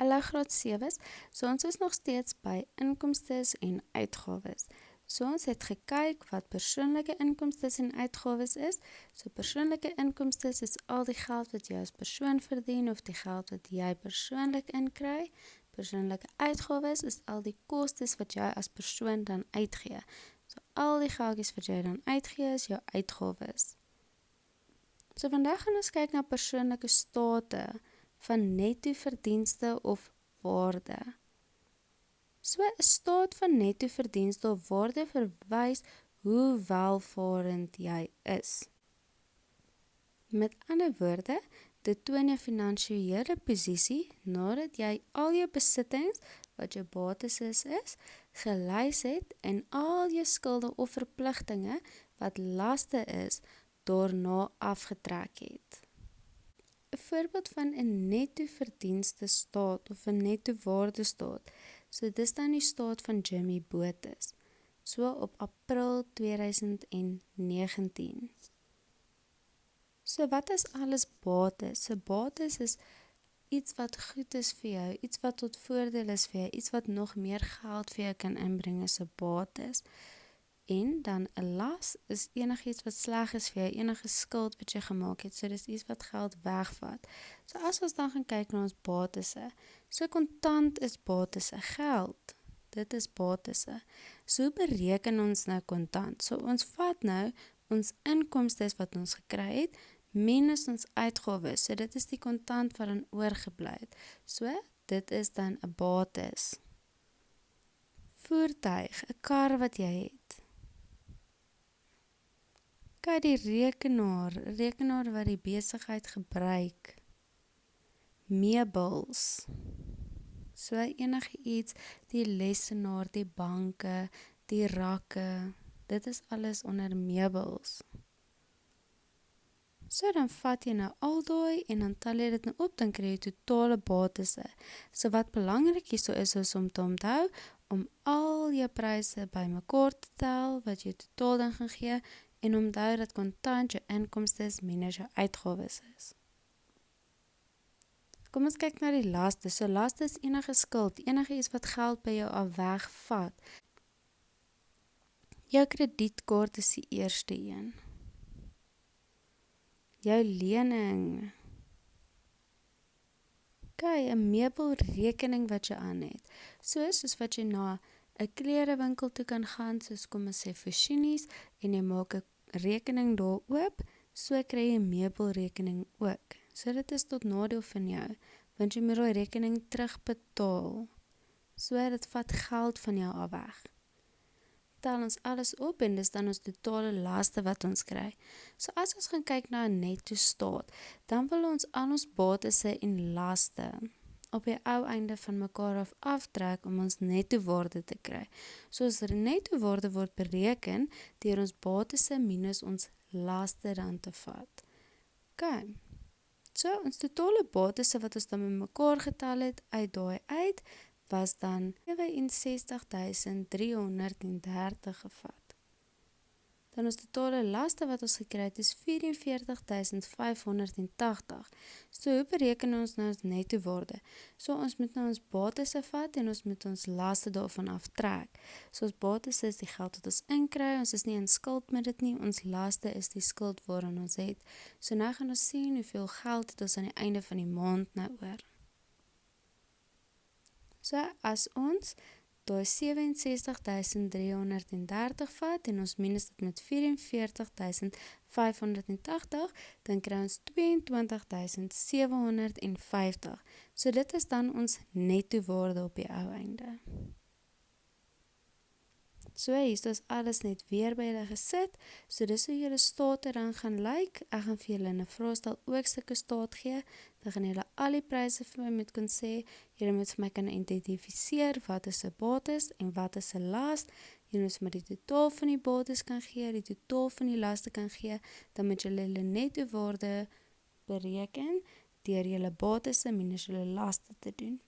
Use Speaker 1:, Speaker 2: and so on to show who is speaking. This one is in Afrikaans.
Speaker 1: Hallo graad 7's, so ons is nog steeds by inkomstes en uitgawes. So ons het gekyk wat persoonlike inkomstes en uitgawes is. So persoonlike inkomstes is al die geld wat jy as persoon verdien of die geld wat jy persoonlik inkry. Persoonlike uitgawes is al die kostes wat jy as persoon dan uitgee. So al die geldjies wat jy dan uitgee is jou uitgawes. So vandag gaan ons kyk na persoonlike state van netto verdienste of waarde. So 'n staat van netto verdienste of waarde verwys hoe welvarend jy is. Met ander woorde, dit toon jou finansiële posisie nadat jy al jou besittings, wat jou bates is, gelys het en al jou skulde of verpligtinge, wat laste is, daarna afgetrek het. 'n voorbeeld van 'n netto verdienste staat of 'n netto waarde staat. So dis dan die staat van Jimmy Botha. So op April 2019. So wat is alles bates? So bates is iets wat goed is vir jou, iets wat tot voordeel is vir jou, iets wat nog meer geld vir jou kan inbring as 'n bates. En dan 'n las is enigiets wat sleg is vir jou, enige skuld wat jy gemaak het, so dis iets wat geld wegvat. So as ons dan gaan kyk na ons batese, so kontant is batese geld, dit is batese. So bereken ons nou kontant, so ons vat nou ons inkomstes wat ons gekry het, minus ons uitgawes, so dit is die kontant wat dan oorgebly het. So dit is dan 'n bates. Voertuig, 'n kar wat jy het. Kyk die rekenaar wat die besigheid gebruik. Meubels. So enige iets, die lesenaar, die banke, die rakke, dit is alles onder meubels. So dan vat jy nou al daai en dan tel jy dit nou op, dan kry jy totale batese. So wat belangrik hierso is om te onthou, om al jou pryse bymekaar te tel, wat jy totaal dan gaan gee, en onthou dat kontant jou inkomstes minus jou uitgawes is. Kom ons kyk na die laste. So laste is enige skuld, enige iets wat geld by jou af wegvat. Jou kredietkaart is die eerste een. Jou lening. Kyk, 'n meubelrekening wat jy aan het. Soos wat jy na 'n klerewinkel toe kan gaan, soos kom ons sê Foschini's, en jy maak 'n rekening daar oop, so kry jy 'n meubelrekening ook. So dit is tot nadeel van jou, want jy moet die rekening terugbetaal. So dit vat geld van jou af weg. Tel ons alles op en dis dan ons totale laste wat ons kry. So as ons gaan kyk na 'n netto staat, dan wil ons al ons batese en laste op die ou einde van mekaar aftrek om ons netto waarde te kry. So ons netto waarde word bereken deur ons batese minus ons laste dan te vat. Okay. So ons totale batese wat ons dan met mekaar getel het uit daai uit, was dan 67.330 gevat. Dan ons totale laste wat ons gekry het is 44.580. So hoe bereken ons nou ons netto waarde? So ons moet nou ons batese vat en ons moet ons laste daarvan aftrek. So ons batese is die geld wat ons inkry, ons is nie in skuld met dit nie, ons laste is die skuld waaraan ons het. So nou gaan ons sien hoeveel geld het ons aan die einde van die maand nou oor. So as ons daai 67.330 vat en ons minus dit met 44.580, dan kry ons 22.750. So dit is dan ons netto waarde op die ou einde. So hier is alles net weer by julle gesit, so dis hoe julle state dan gaan lyk. Ek gaan vir julle in 'n vraestel ook sulke staat gee, dan gaan julle al die pryse vir my moet kon sê, julle moet vir my kan identifiseer wat is 'n bates en wat is 'n las, julle moet my die totaal van die bates kan gee, die totaal van die laste kan gee, dan moet julle hulle netto waarde bereken, deur julle batese minus julle laste te doen.